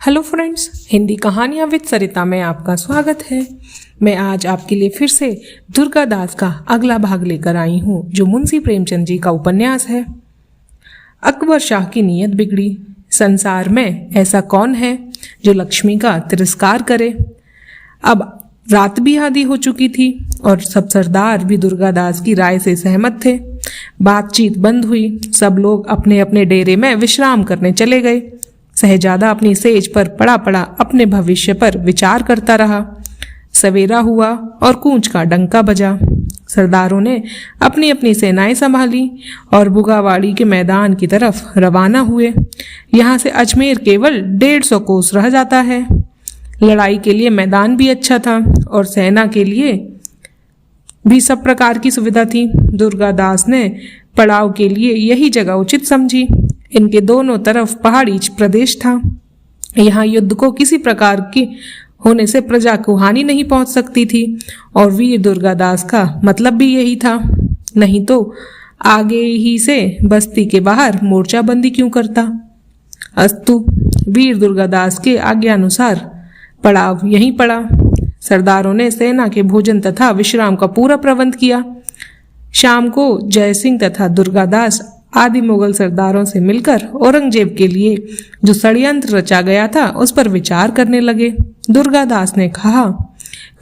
Hello friends, Hindi कहानियाँ with सरिता में आपका स्वागत है। मैं आज आपके लिए फिर से दुर्गादास का अगला भाग लेकर आई हूँ, जो मुंशी प्रेमचंद जी का उपन्यास है। अकबर शाह की नीयत बिगड़ी। संसार में ऐसा कौन है जो लक्ष्मी का तिरस्कार करे। अब रात भी आधी हो चुकी थी और सब सरदार भी दुर्गादास की राय से सहमत थे। बातचीत बंद हुई। सब लोग अपने अपने डेरे में विश्राम करने चले गए। शहजादा अपनी सेज पर पड़ा पड़ा अपने भविष्य पर विचार करता रहा। सवेरा हुआ और कूंच का डंका बजा। सरदारों ने अपनी अपनी सेनाएं संभाली और बुगावाड़ी के मैदान की तरफ रवाना हुए। यहाँ से अजमेर केवल 150 कोस रह जाता है। लड़ाई के लिए मैदान भी अच्छा था और सेना के लिए भी सब प्रकार की सुविधा थी। दुर्गादास ने पड़ाव के लिए यही जगह उचित समझी। इनके दोनों तरफ पहाड़ी प्रदेश था। यहाँ युद्ध को किसी प्रकार की होने से प्रजा को हानि नहीं पहुंच सकती थी और वीर दुर्गादास का मतलब भी यही था। नहीं तो आगे ही से बस्ती के बाहर मोर्चाबंदी क्यों करता। अस्तु, वीर दुर्गादास के आज्ञानुसार पड़ाव यहीं पड़ा। सरदारों ने सेना के भोजन तथा विश्राम का पूरा प्रबंध किया। शाम को जयसिंह तथा दुर्गादास आदि मुगल सरदारों से मिलकर औरंगजेब के लिए जो षड्यंत्र रचा गया था उस पर विचार करने लगे। दुर्गादास ने कहा,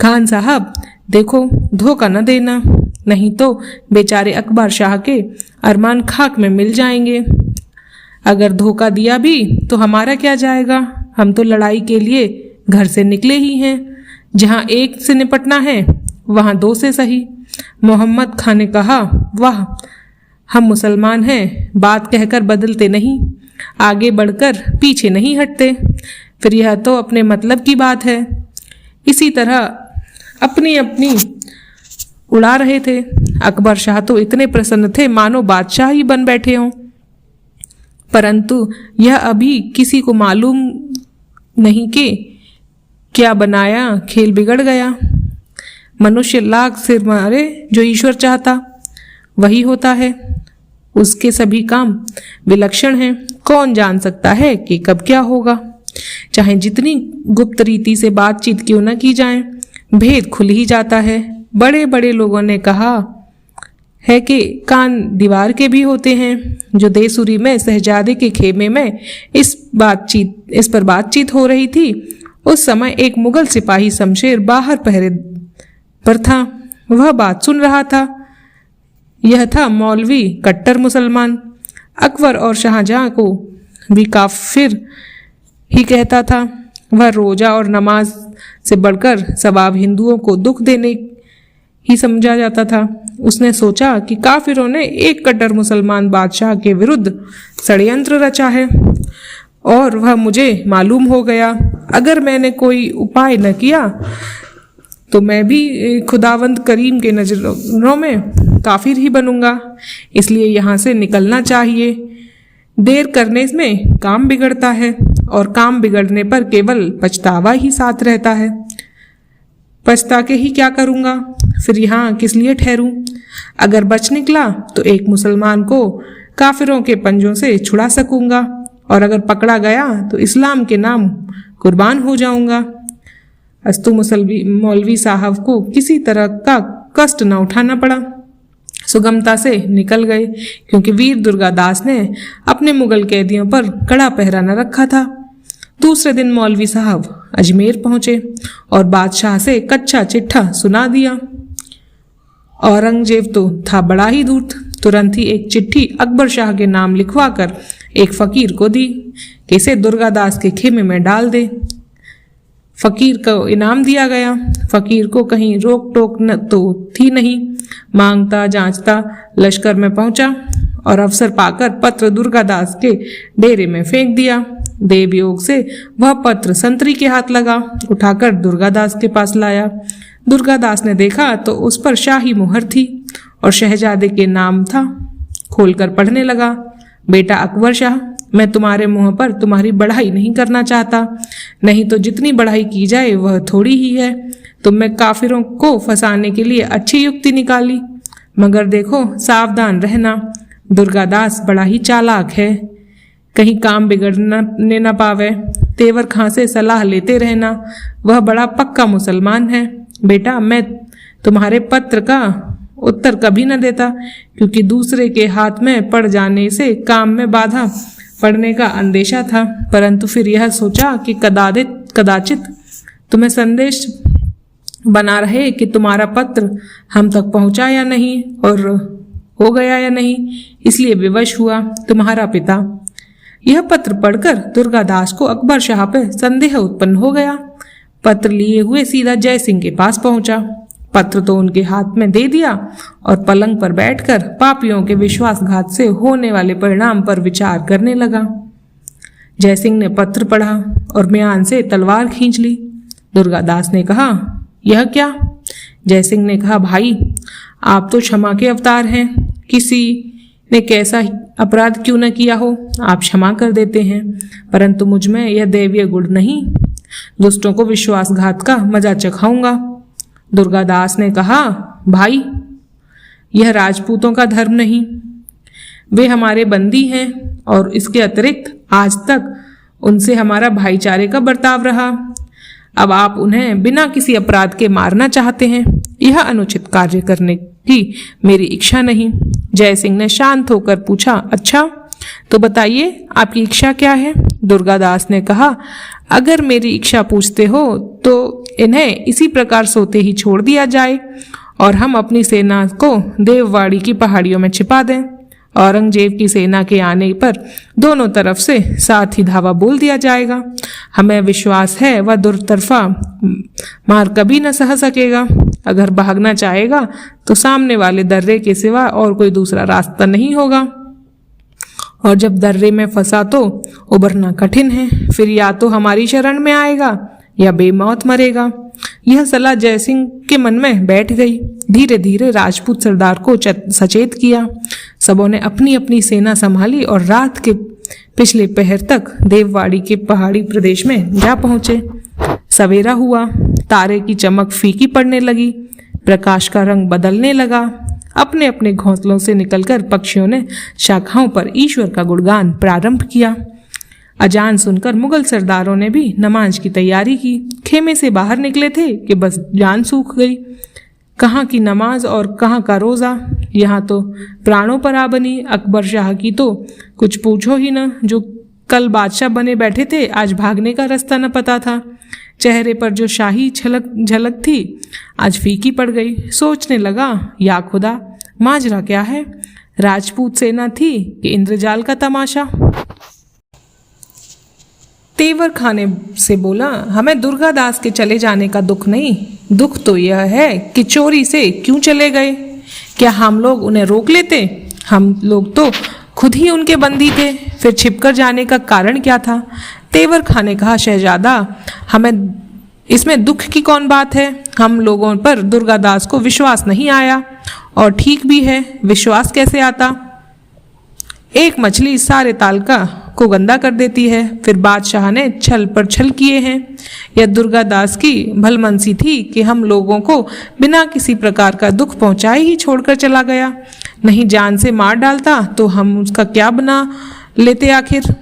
खान साहब देखो, धोखा न देना, नहीं तो बेचारे अकबर शाह के अरमान खाक में मिल जाएंगे। अगर धोखा दिया भी तो हमारा क्या जाएगा। हम तो लड़ाई के लिए घर से निकले ही हैं। जहां एक से निपटना है वहां दो से सही। मोहम्मद खान ने कहा, वाह, हम मुसलमान हैं, बात कहकर बदलते नहीं, आगे बढ़कर पीछे नहीं हटते। फिर यह तो अपने मतलब की बात है। इसी तरह अपनी अपनी उड़ा रहे थे। अकबर शाह तो इतने प्रसन्न थे मानो बादशाह ही बन बैठे हों। परंतु यह अभी किसी को मालूम नहीं कि क्या बनाया खेल बिगड़ गया। मनुष्य लाख सिर मारे, जो ईश्वर चाहता वही होता है। उसके सभी काम विलक्षण हैं। कौन जान सकता है कि कब क्या होगा। चाहे जितनी गुप्त रीति से बातचीत क्यों न की जाए, भेद खुल ही जाता है। बड़े बड़े लोगों ने कहा है कि कान दीवार के भी होते हैं। जो देसूरी में शहजादे के खेमे में इस पर बातचीत हो रही थी, उस समय एक मुगल सिपाही शमशेर बाहर पहरे पर था। वह बात सुन रहा था। यह था मौलवी, कट्टर मुसलमान। अकबर और शाहजहां को भी काफिर ही कहता था। वह रोजा और नमाज से बढ़कर सवाब हिंदुओं को दुख देने ही समझा जाता था। उसने सोचा कि काफिरों ने एक कट्टर मुसलमान बादशाह के विरुद्ध षड्यंत्र रचा है और वह मुझे मालूम हो गया। अगर मैंने कोई उपाय न किया तो मैं भी खुदावंद करीम के नजरों में काफिर ही बनूंगा। इसलिए यहाँ से निकलना चाहिए। देर करने में काम बिगड़ता है और काम बिगड़ने पर केवल पछतावा ही साथ रहता है। पछता के ही क्या करूंगा, फिर यहाँ किस लिए ठहरूं। अगर बच निकला तो एक मुसलमान को काफिरों के पंजों से छुड़ा सकूंगा और अगर पकड़ा गया तो इस्लाम के नाम कुर्बान हो जाऊंगा। अस्तु मौलवी साहब को किसी तरह का कष्ट न उठाना पड़ा। सुगमता से निकल गए, क्योंकि वीर दुर्गादास ने अपने मुगल कैदियों पर कड़ा पहरा न रखा था। दूसरे दिन मौलवी साहब अजमेर पहुंचे और बादशाह से कच्चा चिट्ठा सुना दिया। औरंगजेब तो था बड़ा ही धूर्त। तुरंत ही एक चिट्ठी अकबर शाह के नाम लिखवाकर एक फकीर को दी कि इसे दुर्गादास के खेमे में डाल दे। फकीर को इनाम दिया गया। फकीर को कहीं रोक टोक न तो थी नहीं। मांगता जांचता लश्कर में पहुंचा और अवसर पाकर पत्र दुर्गादास के डेरे में फेंक दिया। देव योग से वह पत्र संतरी के हाथ लगा। उठाकर दुर्गादास के पास लाया। दुर्गादास ने देखा तो उस पर शाही मुहर थी और शहजादे के नाम था। खोलकर पढ़ने लगा, बेटा अकबर शाह, मैं तुम्हारे मुंह पर तुम्हारी बढ़ाई नहीं करना चाहता, नहीं तो जितनी बढ़ाई की जाए वह थोड़ी ही है। तुमने काफिरों को फंसाने के लिए अच्छी युक्ति निकाली, मगर देखो सावधान रहना, दुर्गादास बड़ा ही चालाक है। कहीं काम बिगड़ने न पावे। तेवर खां से सलाह लेते रहना, वह बड़ा पक्का मुसलमान है। बेटा, मैं तुम्हारे पत्र का उत्तर कभी न देता, क्योंकि दूसरे के हाथ में पड़ जाने से काम में बाधा पड़ने का अंदेशा था। परंतु फिर यह सोचा कि कदाचित तुम्हें संदेश बना रहे कि तुम्हारा पत्र हम तक पहुंचा या नहीं और हो गया या नहीं, इसलिए विवश हुआ। तुम्हारा पिता। यह पत्र पढ़कर दुर्गादास को अकबर शाह पर संदेह उत्पन्न हो गया। पत्र लिए हुए सीधा जय सिंह के पास पहुंचा। पत्र तो उनके हाथ में दे दिया और पलंग पर बैठकर पापियों के विश्वासघात से होने वाले परिणाम पर विचार करने लगा। जय सिंह ने पत्र पढ़ा और म्यान से तलवार खींच ली। दुर्गादास ने कहा, यह क्या? जय सिंह ने कहा, भाई, आप तो क्षमा के अवतार हैं। किसी ने कैसा अपराध क्यों न किया हो, आप क्षमा कर देते हैं, परंतु मुझ में यह दैवीय गुण नहीं। दुष्टों को विश्वासघात का मजा चखाऊंगा। दुर्गादास ने कहा, भाई, यह राजपूतों का धर्म नहीं, वे हमारे बंदी हैं और इसके अतिरिक्त आज तक उनसे हमारा भाईचारे का बर्ताव रहा। अब आप उन्हें बिना किसी अपराध के मारना चाहते हैं। यह अनुचित कार्य करने की मेरी इच्छा नहीं। जय सिंह ने शांत होकर पूछा, अच्छा, तो बताइए आपकी इच्छा क्या है? दुर्गादास ने कहा, अगर मेरी इच्छा पूछते हो तो इन्हें इसी प्रकार सोते ही छोड़ दिया जाए और हम अपनी सेना को देववाड़ी की पहाड़ियों में छिपा दें। औरंगजेब की सेना के आने पर दोनों तरफ से साथ ही धावा बोल दिया जाएगा। हमें विश्वास है वह दुर्तरफा मार कभी न सह सकेगा। अगर भागना चाहेगा तो सामने वाले दर्रे के सिवा और कोई दूसरा रास्ता नहीं होगा, और जब दर्रे में फंसा तो उबरना कठिन है। फिर या तो हमारी शरण में आएगा या बेमौत मरेगा। यह सलाह जय सिंह के मन में बैठ गई। धीरे धीरे राजपूत सरदार को सचेत किया। सबों ने अपनी अपनी सेना संभाली और रात के पिछले पहर तक देववाड़ी के पहाड़ी प्रदेश में जा पहुंचे। सवेरा हुआ, तारे की चमक फीकी पड़ने लगी, प्रकाश का रंग बदलने लगा। अपने अपने घोंसलों से निकलकर पक्षियों ने शाखाओं पर ईश्वर का गुणगान प्रारंभ किया। अजान सुनकर मुगल सरदारों ने भी नमाज की तैयारी की। खेमे से बाहर निकले थे कि बस जान सूख गई। कहाँ की नमाज और कहाँ का रोज़ा, यहाँ तो प्राणों पर आ बनी। अकबर शाह की तो कुछ पूछो ही न। जो कल बादशाह बने बैठे थे, आज भागने का रास्ता न पता था। चेहरे पर जो शाही झलक थी आज फीकी पड़ गई। सोचने लगा, या खुदा, माजरा क्या है? राजपूत सेना थी कि इंद्रजाल का तमाशा? तेवर खाने से बोला, हमें दुर्गादास के चले जाने का दुख नहीं, दुख तो यह है कि चोरी से क्यों चले गए। क्या हम लोग उन्हें रोक लेते? हम लोग तो खुद ही उनके बंदी थे, फिर छिपकर जाने का कारण क्या था? तेवर खां ने कहा, शहजादा, हमें इसमें दुख की कौन बात है? हम लोगों पर दुर्गादास को विश्वास नहीं आया, और ठीक भी है, विश्वास कैसे आता? एक मछली सारे तालका को गंदा कर देती है। फिर बादशाह ने छल पर छल किए हैं। यह दुर्गादास की भलमनसी थी कि हम लोगों को बिना किसी प्रकार का दुख पहुंचाए ही छोड़कर चला गया। नहीं जान से मार डालता तो हम उसका क्या बना लेते? आखिर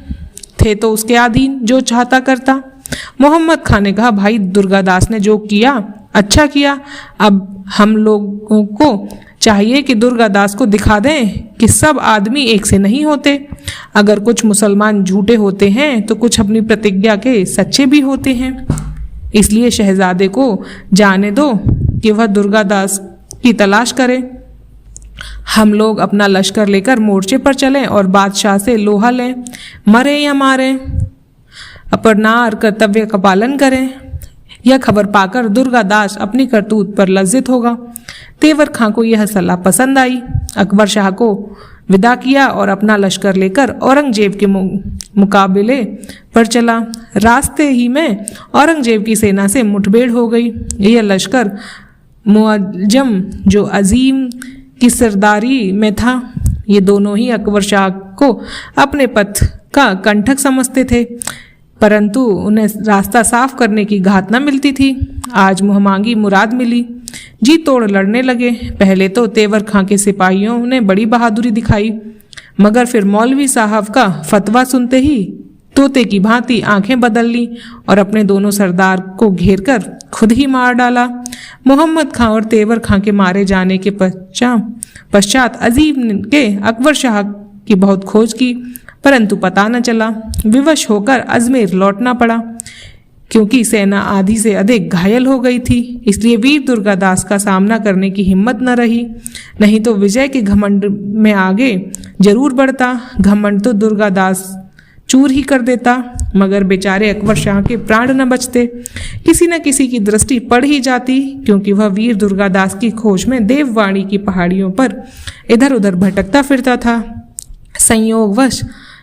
थे तो उसके अधीन, जो चाहता करता। मोहम्मद खान ने कहा, भाई, दुर्गादास ने जो किया अच्छा किया। अब हम लोगों को चाहिए कि दुर्गादास को दिखा दें कि सब आदमी एक से नहीं होते। अगर कुछ मुसलमान झूठे होते हैं तो कुछ अपनी प्रतिज्ञा के सच्चे भी होते हैं। इसलिए शहजादे को जाने दो कि वह दुर्गादास की तलाश करे। हम लोग अपना लश्कर लेकर मोर्चे पर चलें और बादशाह से लोहा लें, मरे या मारे, अपरनार कर्तव्य का पालन करें। यह खबर पाकर दुर्गादास अपनी करतूत पर लज्जित होगा। तेवर खां को यह सलाह पसंद आई। अकबर शाह को विदा किया और अपना लश्कर लेकर औरंगजेब के मुकाबले पर चला। रास्ते ही में औरंगजेब की सेना से मुठभेड़ हो गई। यह लश्कर मुअज्जम जो अजीम की सरदारी में था, ये दोनों ही अकबर शाह को अपने पथ का कंटक समझते थे, परंतु उन्हें रास्ता साफ करने की घात न मिलती थी। आज मुँह मांगी मुराद मिली। जी तोड़ लड़ने लगे। पहले तो तेवर खां के सिपाहियों ने बड़ी बहादुरी दिखाई, मगर फिर मौलवी साहब का फतवा सुनते ही तोते की भांति आंखें बदल ली और अपने दोनों सरदार को घेर कर खुद ही मार डाला। मोहम्मद खां और तेवर खां के मारे जाने के पश्चात अजीम के अकबर शाह की बहुत खोज की, परंतु पता न चला। विवश होकर अजमेर लौटना पड़ा। क्योंकि सेना आधी से अधिक घायल हो गई थी, इसलिए वीर दुर्गादास का सामना करने की हिम्मत न रही। नहीं तो विजय के घमंड में आगे जरूर बढ़ता। घमंड तो दुर्गादास चूर ही कर देता, मगर बेचारे अकबर शाह के प्राण न बचते। किसी न किसी की दृष्टि पड़ ही जाती, क्योंकि वह वीर दुर्गादास की खोज में देववाणी की पहाड़ियों पर इधर उधर भटकता फिरता था। संयोगवश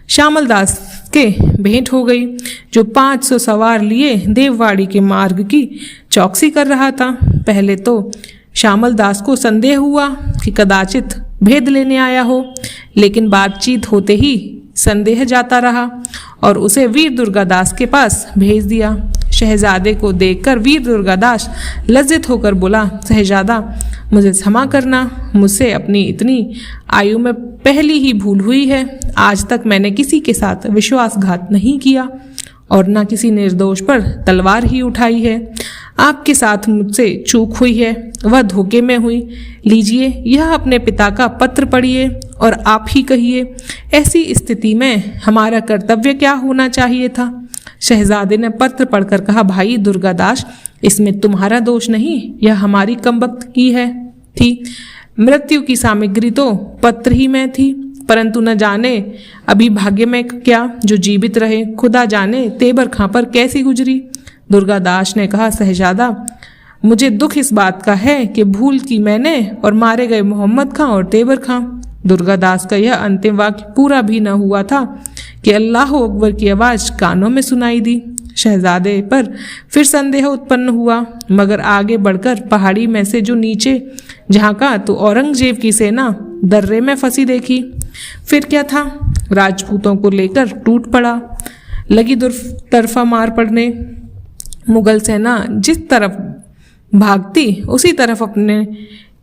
श्यामल दास के भेंट हो गई, जो 500 सवार लिए देववाड़ी के मार्ग की चौकसी कर रहा था। पहले तो श्यामल दास को संदेह हुआ कि कदाचित भेद लेने आया हो, लेकिन बातचीत होते ही संदेह जाता रहा और उसे वीर दुर्गादास के पास भेज दिया। शहजादे को देखकर वीर दुर्गादास लज्जित होकर बोला, शहजादा मुझे क्षमा करना, मुझसे अपनी इतनी आयु में पहली ही भूल हुई है। आज तक मैंने किसी के साथ विश्वासघात नहीं किया और न किसी निर्दोष पर तलवार ही उठाई है। आपके साथ मुझसे चूक हुई है, वह धोखे में हुई। लीजिए, यह अपने पिता का पत्र पढ़िए और आप ही कहिए, ऐसी स्थिति में हमारा कर्तव्य क्या होना चाहिए था। शहजादे ने पत्र पढ़कर कहा, भाई दुर्गादास, इसमें तुम्हारा दोष नहीं, यह हमारी कमबख्त की थी। मृत्यु की सामग्री तो पत्र ही में थी, परंतु न जाने अभी भाग्य में क्या जो जीवित रहे। खुदा जाने तेबर खां पर कैसी गुजरी। दुर्गादास ने कहा, शहजादा मुझे दुख इस बात का है कि भूल की मैंने और मारे गए मोहम्मद खां और तेबर खां। दुर्गादास का यह अंतिम वाक्य पूरा भी न हुआ था कि अल्लाह अकबर की आवाज कानों में सुनाई दी। शहजादे पर फिर संदेह उत्पन्न हुआ, मगर आगे बढ़कर पहाड़ी में से जो नीचे झांका तो औरंगजेब की सेना दर्रे में फंसी देखी। फिर क्या था, राजपूतों को लेकर टूट पड़ा। लगी तरफा मार पड़ने। मुगल सेना जिस तरफ भागती उसी तरफ अपने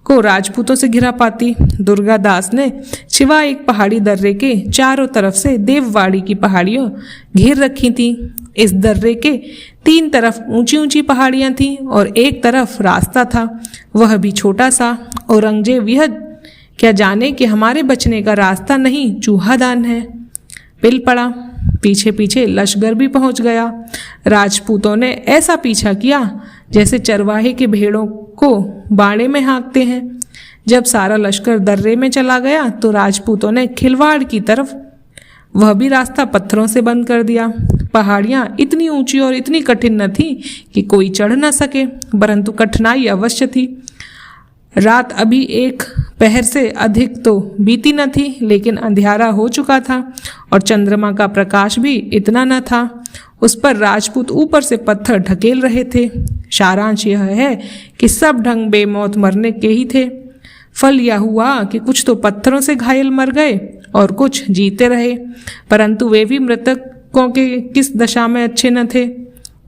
को राजपूतों से घिरा पाती। दुर्गादास ने सिवाय एक पहाड़ी दर्रे के चारों तरफ से देववाड़ी की पहाड़ियां घेर रखी थी। इस दर्रे के 3 तरफ ऊंची ऊंची पहाड़ियां थीं और एक तरफ रास्ता था, वह भी छोटा सा। औरंगजेब यह क्या जाने कि हमारे बचने का रास्ता नहीं चूहादान है। पिल पड़ा। पीछे पीछे लश्कर भी पहुंच गया। राजपूतों ने ऐसा पीछा किया जैसे चरवाहे के भेड़ों को बाड़े में हाँकते हैं। जब सारा लश्कर दर्रे में चला गया तो राजपूतों ने खिलवाड़ की तरफ वह भी रास्ता पत्थरों से बंद कर दिया। पहाड़ियां इतनी ऊंची और इतनी कठिन न थी कि कोई चढ़ न सके, परंतु कठिनाई अवश्य थी। रात अभी 1 पहर से अधिक तो बीती न थी, लेकिन अंधियारा हो चुका था और चंद्रमा का प्रकाश भी इतना न था। उस पर राजपूत ऊपर से पत्थर ढकेल रहे थे। सारांश यह है कि सब ढंग बेमौत मरने के ही थे। फल यह हुआ कि कुछ तो पत्थरों से घायल मर गए और कुछ जीते रहे, परंतु वे भी मृतकों के किस दशा में अच्छे न थे।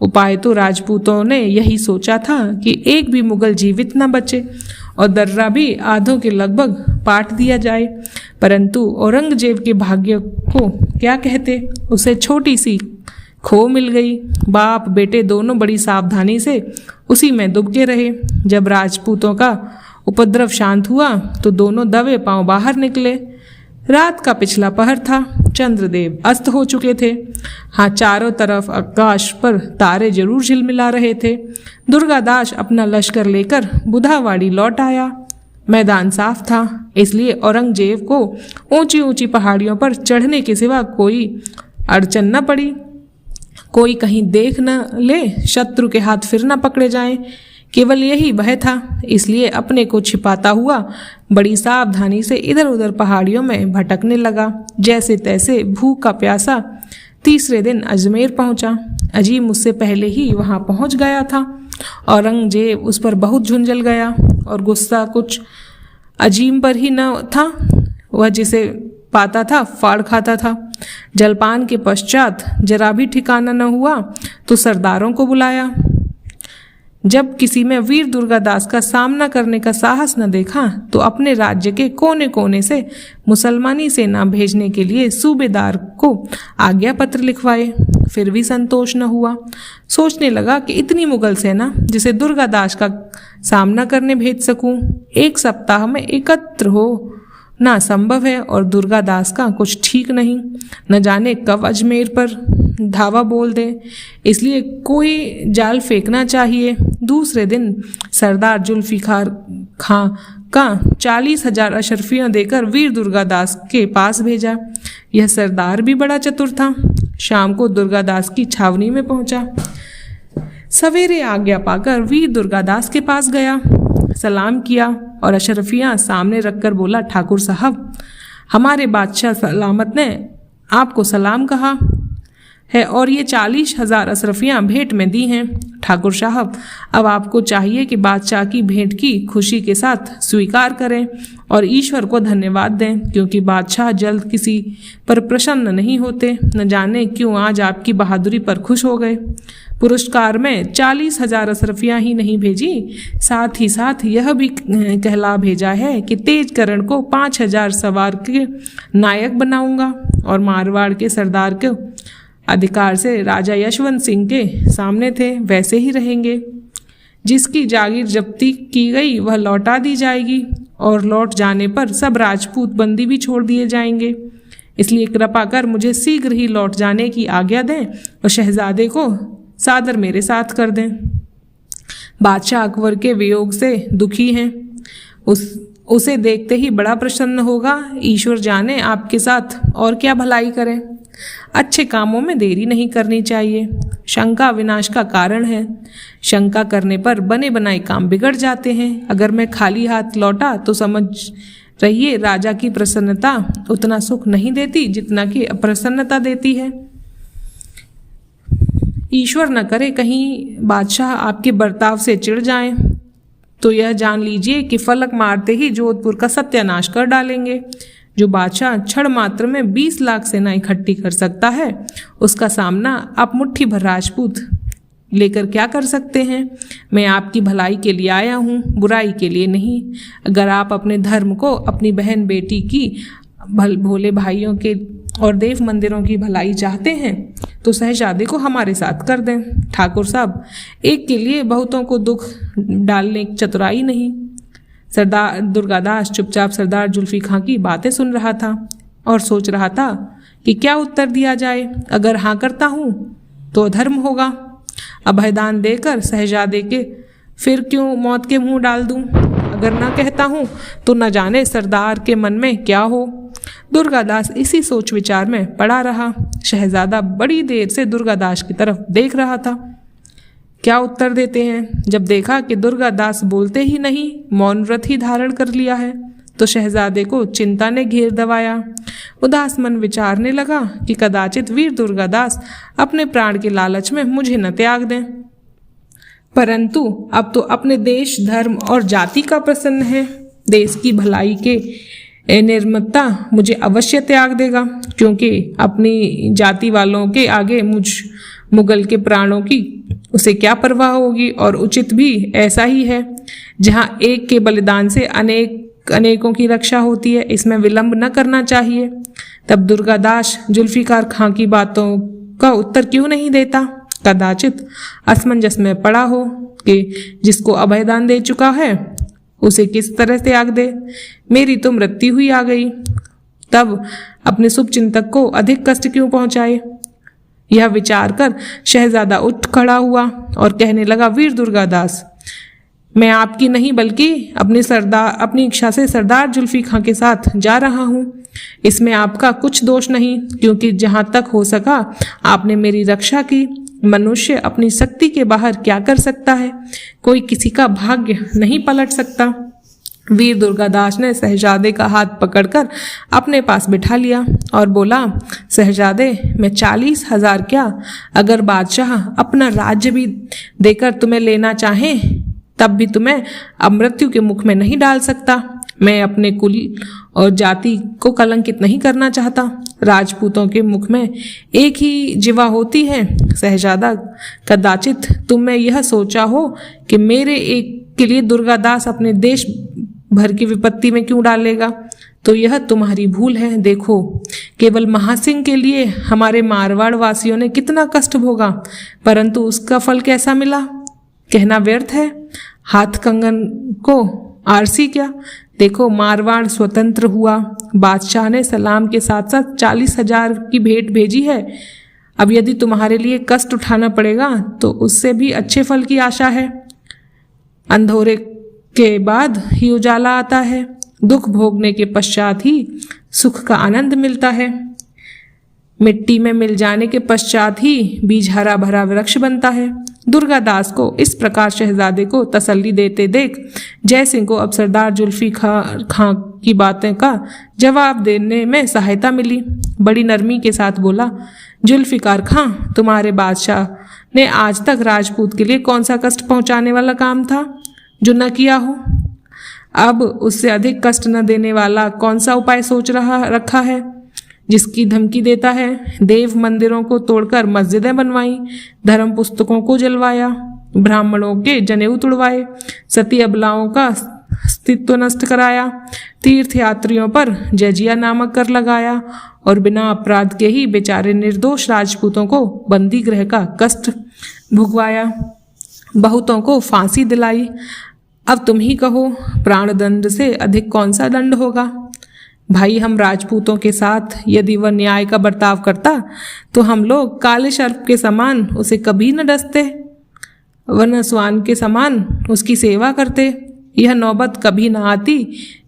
उपाय तो राजपूतों ने यही सोचा था कि एक भी मुगल जीवित न बचे और दर्रा भी आधों के लगभग पाट दिया जाए, परंतु औरंगजेब के भाग्य को क्या कहते। उसे छोटी सी खो मिल गई। बाप बेटे दोनों बड़ी सावधानी से उसी में दुबके रहे। जब राजपूतों का उपद्रव शांत हुआ तो दोनों दबे पांव बाहर निकले। रात का पिछला पहर था। चंद्रदेव अस्त हो चुके थे। हाँ, चारों तरफ आकाश पर तारे जरूर झिलमिला रहे थे। दुर्गादास अपना लश्कर लेकर बुधावाड़ी लौट आया। मैदान साफ था, इसलिए औरंगजेब को ऊंची ऊंची पहाड़ियों पर चढ़ने के सिवा कोई अड़चन न पड़ी। कोई कहीं देख न ले, शत्रु के हाथ फिर न पकड़े जाएं, केवल यही भय था। इसलिए अपने को छिपाता हुआ बड़ी सावधानी से इधर उधर पहाड़ियों में भटकने लगा। जैसे तैसे भूख का प्यासा तीसरे दिन अजमेर पहुंचा। अजीम मुझसे पहले ही वहां पहुंच गया था। औरंगजेब उस पर बहुत झुंझल गया और गुस्सा कुछ अजीम पर ही न था, वह जिसे पाता था फाड़ खाता था। जलपान के पश्चात जरा भी ठिकाना न हुआ तो सरदारों को बुलाया। जब किसी में वीर दुर्गादास का सामना करने का साहस न देखा तो अपने राज्य के कोने कोने से मुसलमानी सेना भेजने के लिए सूबेदार को आज्ञा पत्र लिखवाए। फिर भी संतोष न हुआ। सोचने लगा कि इतनी मुगल सेना जिसे दुर्गादास का सामना करने भेज सकूं, एक सप्ताह में एकत्र हो ना संभव है और दुर्गादास का कुछ ठीक नहीं, न जाने कब अजमेर पर धावा बोल दे, इसलिए कोई जाल फेंकना चाहिए। दूसरे दिन सरदार जुल्फिकार खां का 40,000 अशरफियाँ देकर वीर दुर्गादास के पास भेजा। यह सरदार भी बड़ा चतुर था। शाम को दुर्गादास की छावनी में पहुंचा। सवेरे आज्ञा पाकर वीर दुर्गादास के पास गया, सलाम किया और अशरफियाँ सामने रखकर बोला, ठाकुर साहब, हमारे बादशाह सलामत ने आपको सलाम कहा है और ये 40,000 अशरफियाँ भेंट में दी हैं। ठाकुर साहब, अब आपको चाहिए कि बादशाह की भेंट की खुशी के साथ स्वीकार करें और ईश्वर को धन्यवाद दें, क्योंकि बादशाह जल्द किसी पर प्रसन्न नहीं होते। न जाने क्यों आज आपकी बहादुरी पर खुश हो गए। पुरस्कार में 40,000 अशरफियाँ ही नहीं भेजी, साथ ही साथ यह भी कहला भेजा है कि तेजकरण को 5,000 सवार के नायक बनाऊंगा और मारवाड़ के सरदार को अधिकार से राजा यशवंत सिंह के सामने थे वैसे ही रहेंगे। जिसकी जागीर जब्ती की गई वह लौटा दी जाएगी और लौट जाने पर सब राजपूत बंदी भी छोड़ दिए जाएंगे। इसलिए कृपा कर मुझे शीघ्र ही लौट जाने की आज्ञा दें और शहजादे को सादर मेरे साथ कर दें। बादशाह अकबर के वियोग से दुखी हैं। उसे देखते ही बड़ा प्रसन्न होगा। ईश्वर जाने आपके साथ और क्या भलाई करे। अच्छे कामों में देरी नहीं करनी चाहिए। शंका विनाश का कारण है। शंका करने पर बने बनाए काम बिगड़ जाते हैं। अगर मैं खाली हाथ लौटा तो समझ रहिए राजा की प्रसन्नता उतना सुख नहीं देती जितना कि अप्रसन्नता देती है। ईश्वर न करे कहीं बादशाह आपके बर्ताव से चिढ़ जाएं, तो यह जान लीजिए कि फलक मारते ही जोधपुर का सत्यानाश कर डालेंगे। जो बादशाह क्षण मात्र में 20 लाख सेना इकट्ठी कर सकता है, उसका सामना आप मुट्ठी भर राजपूत लेकर क्या कर सकते हैं। मैं आपकी भलाई के लिए आया हूँ, बुराई के लिए नहीं। अगर आप अपने धर्म को, अपनी बहन बेटी की, भोले भाइयों के और देव मंदिरों की भलाई चाहते हैं तो शहजादे को हमारे साथ कर दें। ठाकुर साहब, एक के लिए बहुतों को दुख डालने की चतुराई नहीं। सरदार दुर्गादास चुपचाप सरदार जुल्फी खां की बातें सुन रहा था और सोच रहा था कि क्या उत्तर दिया जाए। अगर हाँ करता हूँ तो अधर्म होगा। अभयदान देकर शहजादे के फिर क्यों मौत के मुंह डाल दूं। अगर ना कहता हूँ तो न जाने सरदार के मन में क्या हो। दुर्गादास इसी सोच विचार में पड़ा रहा। शहजादा बड़ी देर से दुर्गादास की तरफ देख रहा था, क्या उत्तर देते हैं। जब देखा कि दुर्गादास बोलते ही नहीं, मौन व्रत ही धारण कर लिया है, तो शहजादे को चिंता ने घेर दबाया। उदास मन विचारने लगा कि कदाचित वीर दुर्गादास अपने प्राण के लालच में मुझे न त्याग दें, परंतु अब तो अपने देश, धर्म और जाति का प्रसन्न है। देश की भलाई के निर्ममता मुझे अवश्य त्याग देगा, क्योंकि अपनी जाति वालों के आगे मुगल के प्राणों की उसे क्या परवाह होगी। और उचित भी ऐसा ही है। जहाँ एक के बलिदान से अनेकों की रक्षा होती है, इसमें विलंब न करना चाहिए। तब दुर्गादास जुल्फिकार खां की बातों का उत्तर क्यों नहीं देता। कदाचित असमंजस में पड़ा हो कि जिसको अभयदान दे चुका है उसे किस तरह त्याग दे। मेरी तो मृत्यु हुई आ गई, तब अपने शुभ चिंतक को अधिक कष्ट क्यों पहुंचाए। यह विचार कर शहजादा उठ खड़ा हुआ और कहने लगा, वीर दुर्गादास, मैं आपकी नहीं बल्कि अपनी इच्छा से सरदार जुल्फी खां के साथ जा रहा हूँ। इसमें आपका कुछ दोष नहीं, क्योंकि जहाँ तक हो सका आपने मेरी रक्षा की। मनुष्य अपनी शक्ति के बाहर क्या कर सकता है। कोई किसी का भाग्य नहीं पलट सकता। वीर दुर्गादास ने शहजादे का हाथ पकड़कर अपने पास बिठा लिया और बोला, शहजादे, मैं 40,000 क्या, अगर बादशाह अपना राज्य भी देकर तुम्हें लेना चाहे तब भी तुम्हें अब मृत्यु के मुख में नहीं डाल सकता। मैं अपने कुल और जाति को कलंकित नहीं करना चाहता। राजपूतों के मुख में एक ही जिवा होती है। शहजादा, कदाचित तुमने यह सोचा हो कि मेरे एक के लिए दुर्गादास अपने देश भर की विपत्ति में क्यों डालेगा, तो यह तुम्हारी भूल है। देखो, केवल महासिंह के लिए हमारे मारवाड़ वासियों ने कितना कष्ट भोगा, परंतु उसका फल कैसा मिला कहना व्यर्थ है। हाथ कंगन को आरसी क्या। देखो, मारवाड़ स्वतंत्र हुआ, बादशाह ने सलाम के साथ साथ 40,000 की भेंट भेजी है। अब यदि तुम्हारे लिए कष्ट उठाना पड़ेगा तो उससे भी अच्छे फल की आशा है। अंधेरे के बाद ही उजाला आता है, दुख भोगने के पश्चात ही सुख का आनंद मिलता है। मिट्टी में मिल जाने के पश्चात ही बीज हरा भरा वृक्ष बनता है। दुर्गादास को इस प्रकार शहजादे को तसल्ली देते देख जयसिंह को अब सरदार जुल्फिकार खां की बातें का जवाब देने में सहायता मिली। बड़ी नरमी के साथ बोला, जुल्फिकार खां, तुम्हारे बादशाह ने आज तक राजपूत के लिए कौन सा कष्ट पहुंचाने वाला काम था जो न किया हो? अब उससे अधिक कष्ट न देने वाला कौन सा उपाय सोच रखा है, जिसकी धमकी देता है? देव मंदिरों को तोड़कर मस्जिदें बनवाई, धर्म पुस्तकों को जलवाया, ब्राह्मणों के जनेऊ तुड़वाए, सती अबलाओं का अस्तित्व नष्ट कराया, तीर्थ यात्रियों पर जजिया नामक कर लगाया और बिना अपराध के ही बेचारे निर्दोष राजपूतों को बंदी गृह का कष्ट भुगवाया, बहुतों को फांसी दिलाई। अब तुम ही कहो, प्राणदंड से अधिक कौन सा दंड होगा? भाई, हम राजपूतों के साथ यदि वह न्याय का बर्ताव करता तो हम लोग काले सर्प के समान उसे कभी न डसते, वरना स्वान के समान उसकी सेवा करते। यह नौबत कभी न आती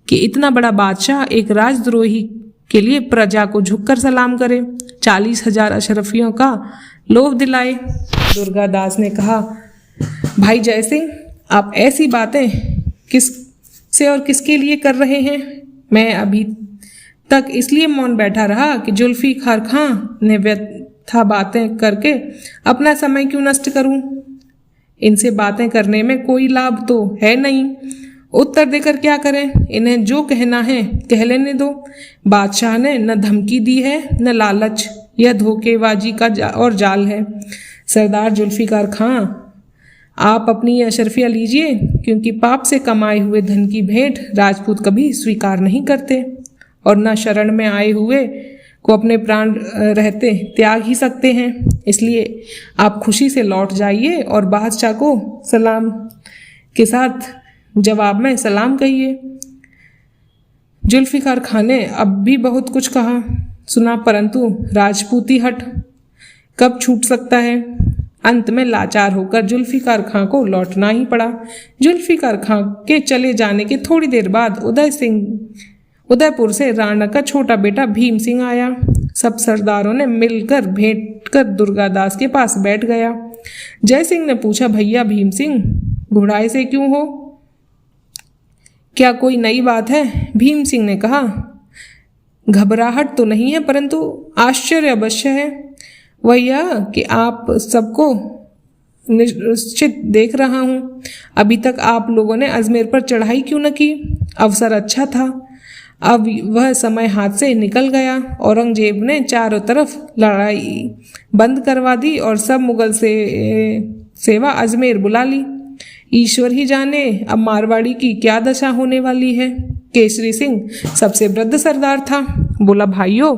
कि इतना बड़ा बादशाह एक राजद्रोही के लिए प्रजा को झुककर सलाम करे, 40,000 अशरफियों का लोभ दिलाए। दुर्गादास ने कहा, भाई जयसिंह, आप ऐसी बातें किस से और किसके लिए कर रहे हैं? मैं अभी तक इसलिए मौन बैठा रहा कि जुल्फिकार खां ने व्यथा बातें करके अपना समय क्यों नष्ट करूं? इनसे बातें करने में कोई लाभ तो है नहीं, उत्तर देकर क्या करें? इन्हें जो कहना है कह लेने दो। बादशाह ने न धमकी दी है न लालच, यह धोखेबाजी का और जाल है। सरदार जुल्फिकार खां, आप अपनी अशरफिया लीजिए, क्योंकि पाप से कमाए हुए धन की भेंट राजपूत कभी स्वीकार नहीं करते और न शरण में आए हुए को अपने प्राण रहते त्याग ही सकते हैं। इसलिए आप खुशी से लौट जाइए और बादशाह को सलाम के साथ जवाब में सलाम कहिए। जुल्फिकार खां ने अब भी बहुत कुछ कहा सुना, परंतु राजपूती हट कब छूट सकता है? अंत में लाचार होकर जुल्फिकार खां को लौटना ही पड़ा। जुल्फिकार खां के चले जाने के थोड़ी देर बाद उदयपुर से राणा का छोटा बेटा भीम सिंह आया। सब सरदारों ने मिलकर भेंट कर दुर्गादास के पास बैठ गया। जयसिंह ने पूछा, भैया भीम सिंह, घुड़ाई से क्यों हो? क्या कोई नई बात है? भीम सिंह ने कहा, घबराहट तो नहीं है, परंतु आश्चर्य अवश्य है। वह यह कि आप सबको निश्चित देख रहा हूँ। अभी तक आप लोगों ने अजमेर पर चढ़ाई क्यों न की? अवसर अच्छा था, अब वह समय हाथ से निकल गया। औरंगजेब ने चारों तरफ लड़ाई बंद करवा दी और सब मुगल से सेवा अजमेर बुला ली। ईश्वर ही जाने अब मारवाड़ी की क्या दशा होने वाली है। केसरी सिंह सबसे वृद्ध सरदार था, बोला, भाइयों,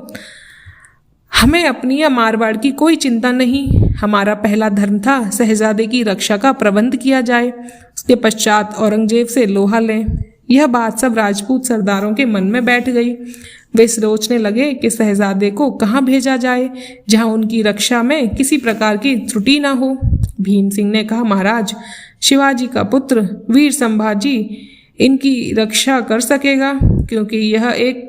हमें अपनी या मारवाड़ की कोई चिंता नहीं। हमारा पहला धर्म था शहजादे की रक्षा का प्रबंध किया जाए, उसके पश्चात औरंगजेब से लोहा लें। यह बात सब राजपूत सरदारों के मन में बैठ गई। वे सोचने लगे कि शहजादे को कहाँ भेजा जाए जहाँ उनकी रक्षा में किसी प्रकार की त्रुटि ना हो। भीम सिंह ने कहा, महाराज, शिवाजी का पुत्र वीर संभाजी इनकी रक्षा कर सकेगा, क्योंकि यह एक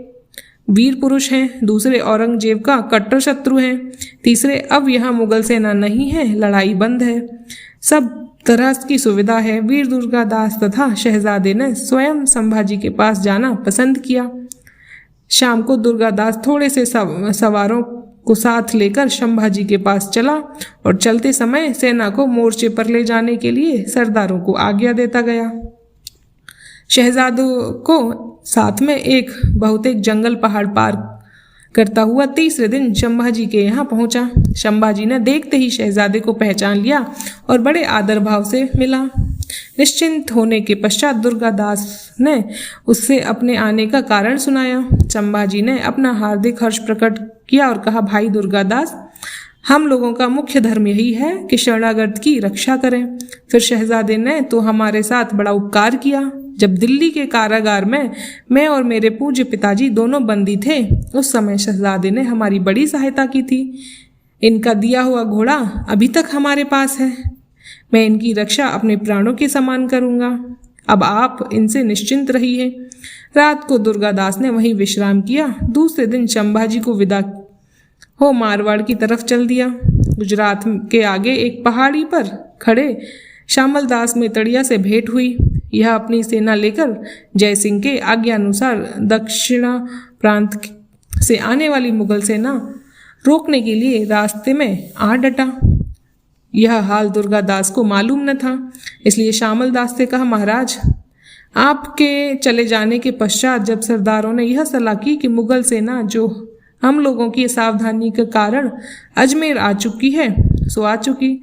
वीर पुरुष हैं, दूसरे औरंगजेब का कट्टर शत्रु हैं, तीसरे अब यहाँ मुगल सेना नहीं है, लड़ाई बंद है, सब तरह की सुविधा है। वीर दुर्गादास तथा शहजादे ने स्वयं संभाजी के पास जाना पसंद किया। शाम को दुर्गादास थोड़े से सवारों को साथ लेकर संभाजी के पास चला और चलते समय सेना को मोर्चे पर ले जाने के लिए सरदारों को आज्ञा देता गया। शहजादों को साथ में एक बहुतेक जंगल पहाड़ पार करता हुआ तीसरे दिन शंभाजी के यहाँ पहुंचा। शंभाजी ने देखते ही शहजादे को पहचान लिया और बड़े आदर भाव से मिला। निश्चिंत होने के पश्चात दुर्गादास ने उससे अपने आने का कारण सुनाया। शंभाजी ने अपना हार्दिक हर्ष प्रकट किया और कहा, भाई दुर्गादास, हम लोगों का मुख्य धर्म यही है कि शरणागत की रक्षा करें। फिर शहजादे ने तो हमारे साथ बड़ा उपकार किया। जब दिल्ली के कारागार में मैं और मेरे पूज्य पिताजी दोनों बंदी थे, उस समय शहजादे ने हमारी बड़ी सहायता की थी। इनका दिया हुआ घोड़ा अभी तक हमारे पास है। मैं इनकी रक्षा अपने प्राणों के समान करूंगा। अब आप इनसे निश्चिंत रहिए। रात को दुर्गादास ने वहीं विश्राम किया। दूसरे दिन शंभाजी को विदा हो मारवाड़ की तरफ चल दिया। गुजरात के आगे एक पहाड़ी पर खड़े श्यामल दास मेतड़िया से भेंट हुई। यह अपनी सेना लेकर जयसिंह के आज्ञानुसार दक्षिणा प्रांत से आने वाली मुगल सेना रोकने के लिए रास्ते में आ डटा। यह हाल दुर्गादास को मालूम न था, इसलिए श्यामल दास से कहा, महाराज, आपके चले जाने के पश्चात जब सरदारों ने यह सलाह की कि मुगल सेना जो हम लोगों की सावधानी के कारण अजमेर आ चुकी है सो आ चुकी,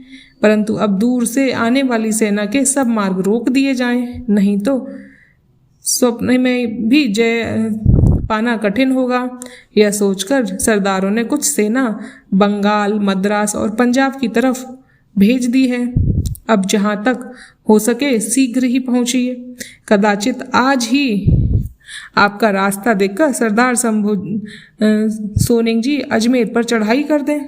परंतु अब दूर से आने वाली सेना के सब मार्ग रोक दिए जाएं, नहीं तो स्वप्न में भी जय पाना कठिन होगा। यह सोचकर सरदारों ने कुछ सेना बंगाल, मद्रास और पंजाब की तरफ भेज दी है। अब जहाँ तक हो सके शीघ्र ही पहुँचिए। कदाचित आज ही आपका रास्ता देखकर सरदार शंभू सोनिंग जी अजमेर पर चढ़ाई कर दें।